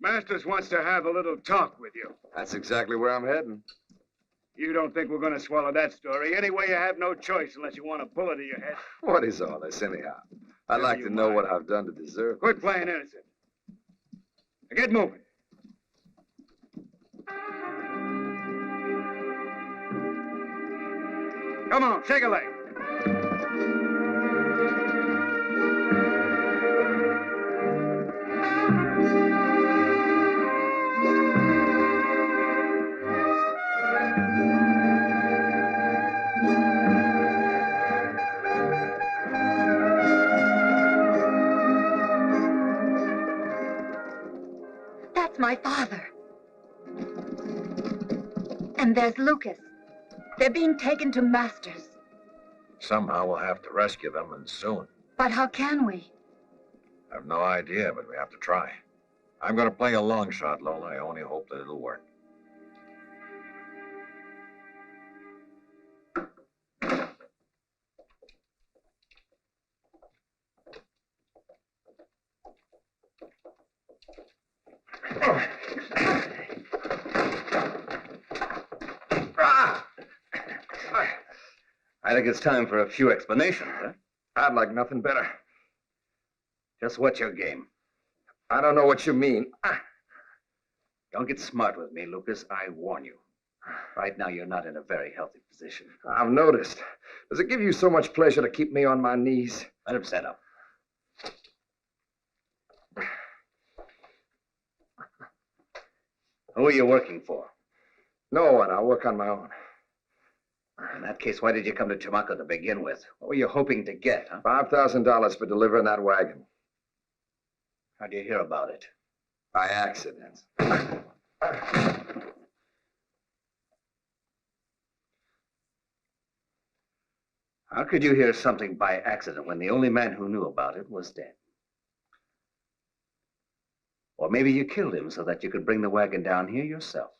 S12: Masters wants to have a little talk with you.
S3: That's exactly where I'm heading.
S12: You don't think we're going to swallow that story? Anyway, you have no choice unless you want a bullet in your head.
S3: What is all this, anyhow? I'd like to know what I've done to deserve it.
S12: Quit playing innocent. Now get moving. Come on, shake a leg.
S10: That's my father. And there's Lucas. They're being taken to Masters.
S2: Somehow we'll have to rescue them, and soon.
S10: But how can we?
S2: I have no idea, but we have to try. I'm going to play a long shot, Lola. I only hope that it'll work.
S7: I think it's time for a few explanations, huh?
S3: I'd like nothing better.
S7: Just what's your game?
S3: I don't know what you mean.
S7: Don't get smart with me, Lucas. I warn you. Right now, you're not in a very healthy position.
S3: I've noticed. Does it give you so much pleasure to keep me on my knees?
S7: Let him set up. Who are you working for?
S3: No one. I work on my own.
S7: In that case, why did you come to Chamaco to begin with? What were you hoping to get, huh?
S3: $5,000 for delivering that wagon.
S7: How'd you hear about it?
S3: By accident.
S7: How could you hear something by accident when the only man who knew about it was dead? Or maybe you killed him so that you could bring the wagon down here yourself.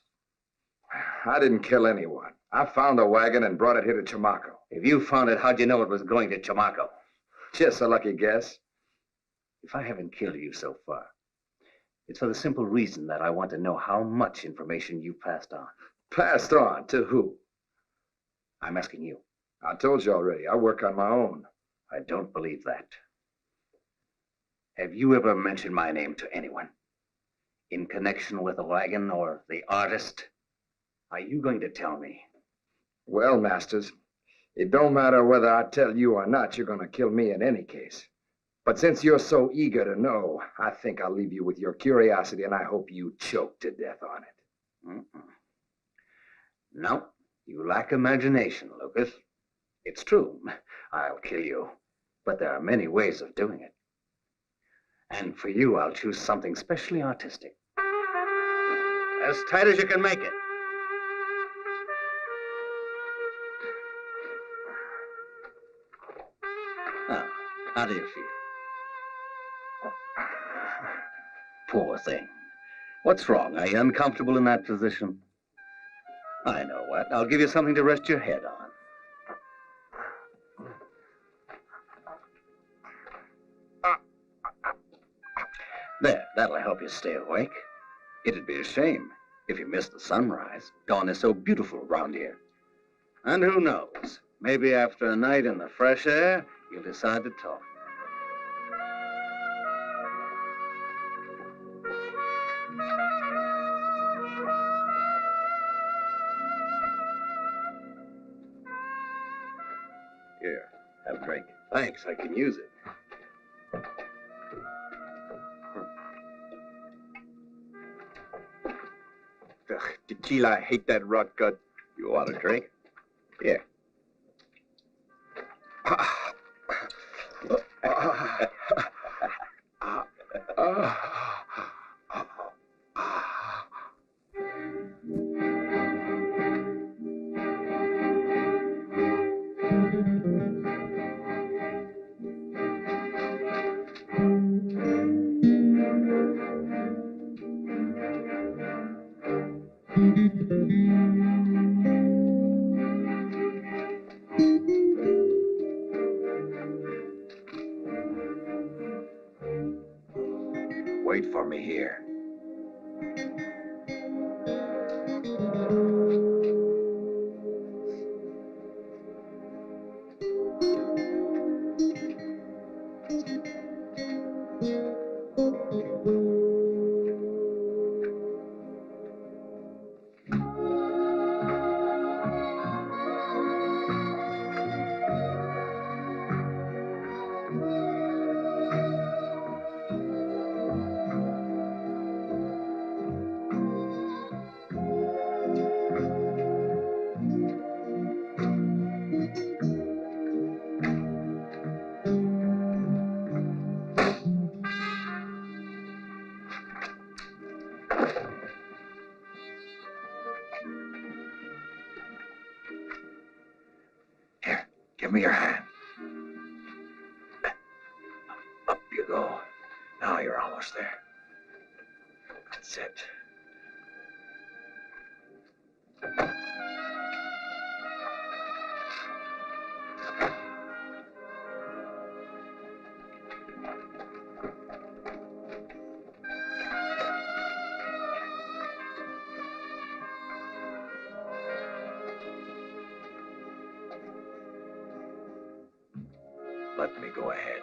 S3: I didn't kill anyone. I found the wagon and brought it here to Chamaco.
S7: If you found it, how'd you know it was going to Chamaco?
S3: Just a lucky guess.
S7: If I haven't killed you so far, it's for the simple reason that I want to know how much information you passed on.
S3: Passed on? To who?
S7: I'm asking you.
S3: I told you already. I work on my own.
S7: I don't believe that. Have you ever mentioned my name to anyone? In connection with the wagon or the artist? Are you going to tell me?
S3: Well, Masters, it don't matter whether I tell you or not, you're going to kill me in any case. But since you're so eager to know, I think I'll leave you with your curiosity, and I hope you choke to death on it.
S7: No, you lack imagination, Lucas. It's true, I'll kill you, but there are many ways of doing it. And for you, I'll choose something specially artistic. As tight as you can make it. Now, how do you feel? Poor thing. What's wrong? Are you uncomfortable in that position? I know what. I'll give you something to rest your head on. There, that'll help you stay awake. It'd be a shame if you missed the sunrise. Dawn is so beautiful around here. And who knows? Maybe after a night in the fresh air, you'll decide to talk. Here, have a drink.
S12: Thanks, I can use it. Ugh, tequila, I hate that rot gut.
S7: You want a drink? Here. Wait for me here.
S2: you go. Now you're almost there. That's it. Let me go ahead.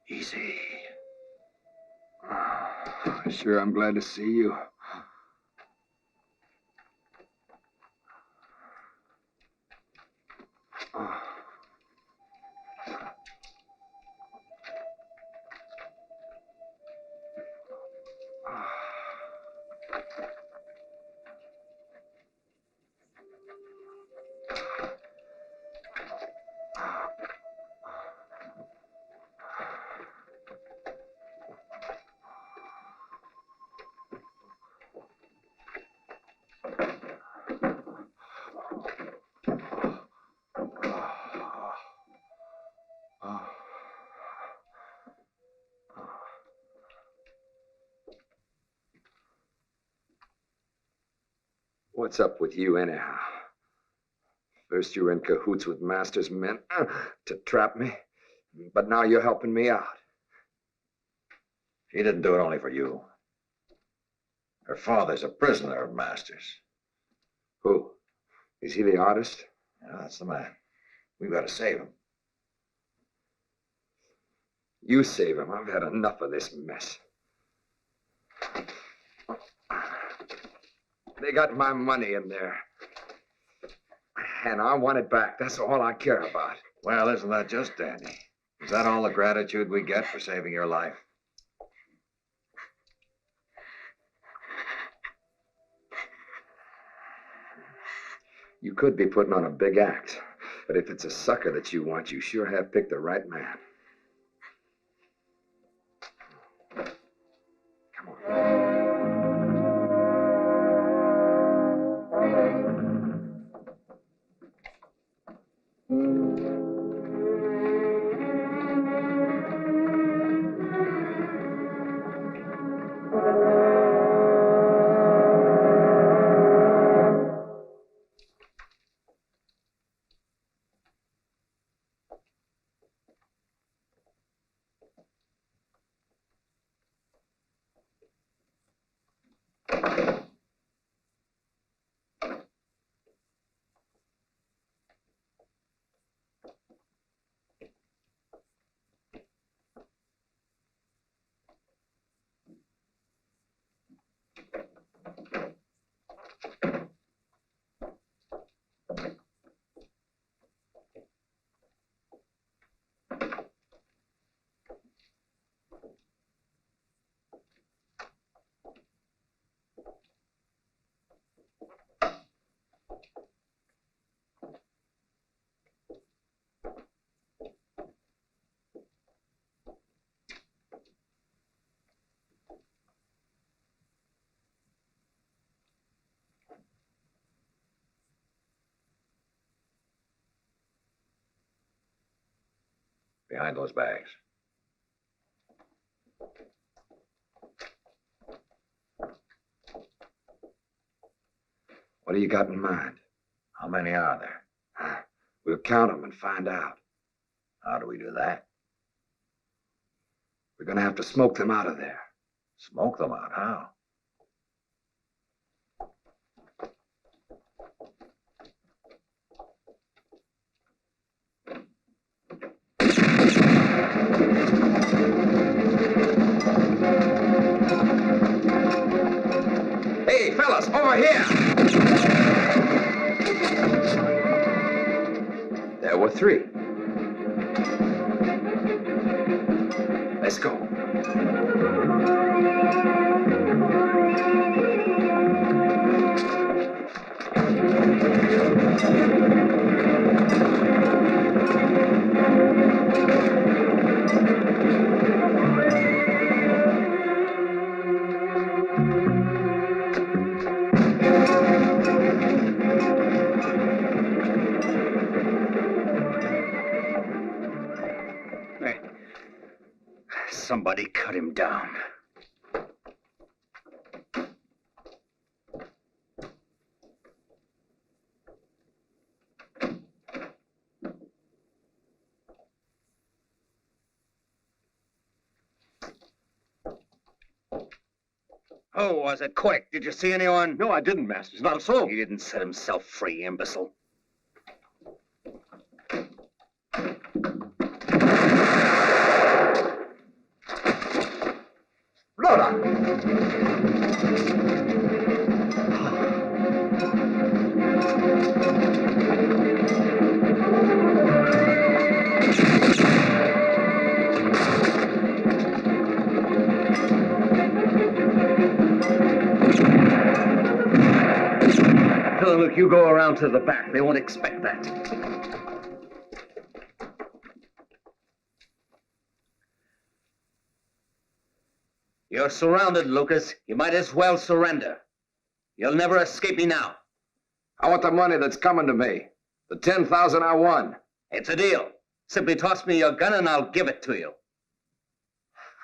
S2: Easy.
S3: Sure, I'm glad to see you. What's up with you, anyhow? First you were in cahoots with Masters' men to trap me, but now you're helping me out.
S2: She didn't do it only for you. Her father's a prisoner of Masters.
S3: Who? Is he the artist?
S2: Yeah, that's the man. We've got to save him.
S3: You save him. I've had enough of this mess. They got my money in there. And I want it back. That's all I care about.
S2: Well, isn't that just dandy? Is that all the gratitude we get for saving your life?
S3: You could be putting on a big act. But if it's a sucker that you want, you sure have picked the right man. Come on.
S2: Behind those bags.
S3: What do you got in mind?
S2: How many are there?
S3: We'll count them and find out.
S2: How do we do that?
S3: We're gonna have to smoke them out of there.
S2: Smoke them out? How?
S3: Hey, fellas, over here! There were 3. Let's go.
S7: Somebody cut him down. Who was it? Quick, did you see anyone?
S4: No, I didn't, Masters. Not a soul.
S7: He didn't set himself free, imbecile. Oh, look, you go around to the back. They won't expect that. You're surrounded, Lucas. You might as well surrender. You'll never escape me now.
S3: I want the money that's coming to me. The 10,000 I won.
S7: It's a deal. Simply toss me your gun and I'll give it to you.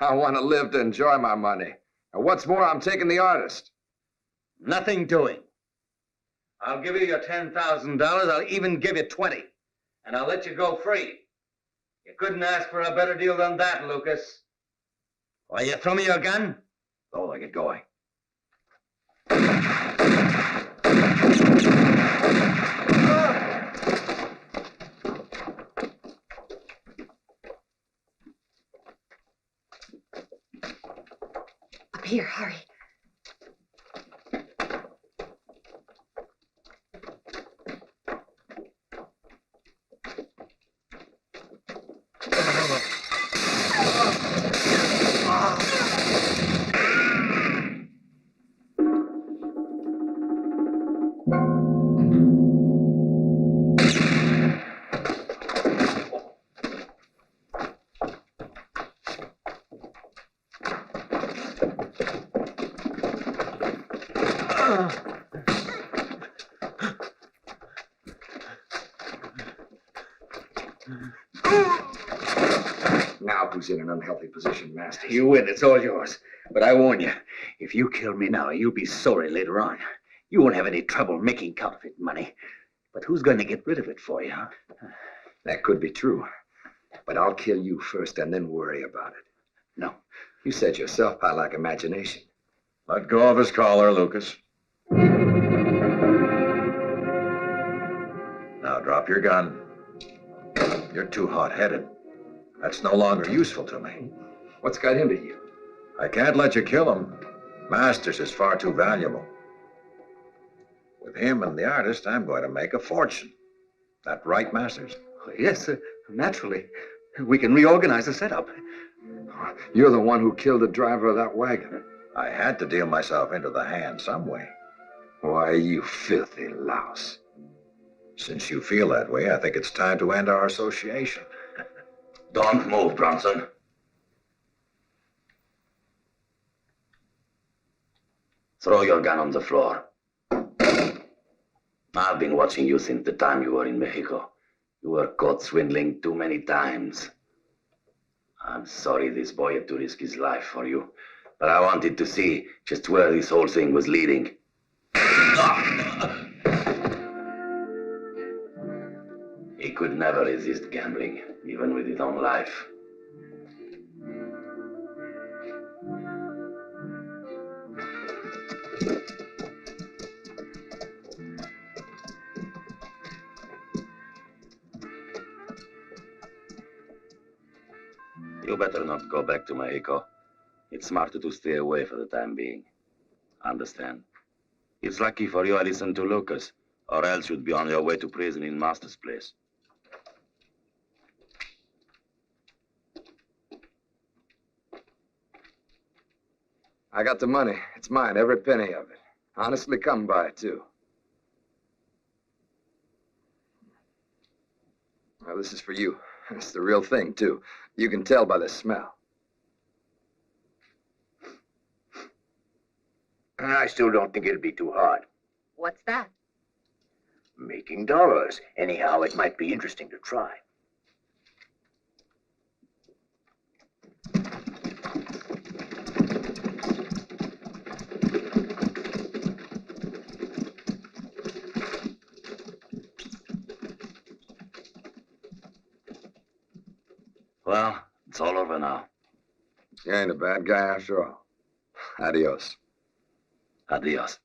S3: I want to live to enjoy my money. And what's more, I'm taking the artist.
S7: Nothing doing. I'll give you your $10,000. I'll even give you 20. And I'll let you go free. You couldn't ask for a better deal than that, Lucas. Will you throw me your gun?
S2: Oh, like it going.
S9: Up here, hurry.
S3: Now who's in an unhealthy position, Masters?
S7: You win. It's all yours. But I warn you, if you kill me now, you'll be sorry later on. You won't have any trouble making counterfeit money. But who's going to get rid of it for you, huh?
S3: That could be true. But I'll kill you first and then worry about it.
S7: No.
S3: You said yourself I lack imagination.
S2: Let go of his collar, Lucas. Now drop your gun. You're too hot-headed. That's no longer useful to me.
S3: What's got into you?
S2: I can't let you kill him. Masters is far too valuable. With him and the artist, I'm going to make a fortune. That right, Masters?
S7: Yes, naturally. We can reorganize the setup.
S3: You're the one who killed the driver of that wagon.
S2: I had to deal myself into the hand some way.
S3: Why, you filthy louse.
S2: Since you feel that way, I think it's time to end our association.
S11: Don't move, Bronson. Throw your gun on the floor. I've been watching you since the time you were in Mexico. You were caught swindling too many times. I'm sorry this boy had to risk his life for you, but I wanted to see just where this whole thing was leading. could never resist gambling, even with his own life. You better not go back to Mexico. It's smarter to stay away for the time being. Understand? It's lucky for you I listened to Lucas, or else you'd be on your way to prison in Master's place.
S3: I got the money. It's mine, every penny of it. Honestly come by, too. Well, this is for you. It's the real thing, too. You can tell by the smell.
S8: I still don't think it'll be too hard.
S9: What's that?
S8: Making dollars. Anyhow, it might be interesting to try.
S11: Well, it's all over now.
S3: You ain't a bad guy after all. Adios.
S11: Adios.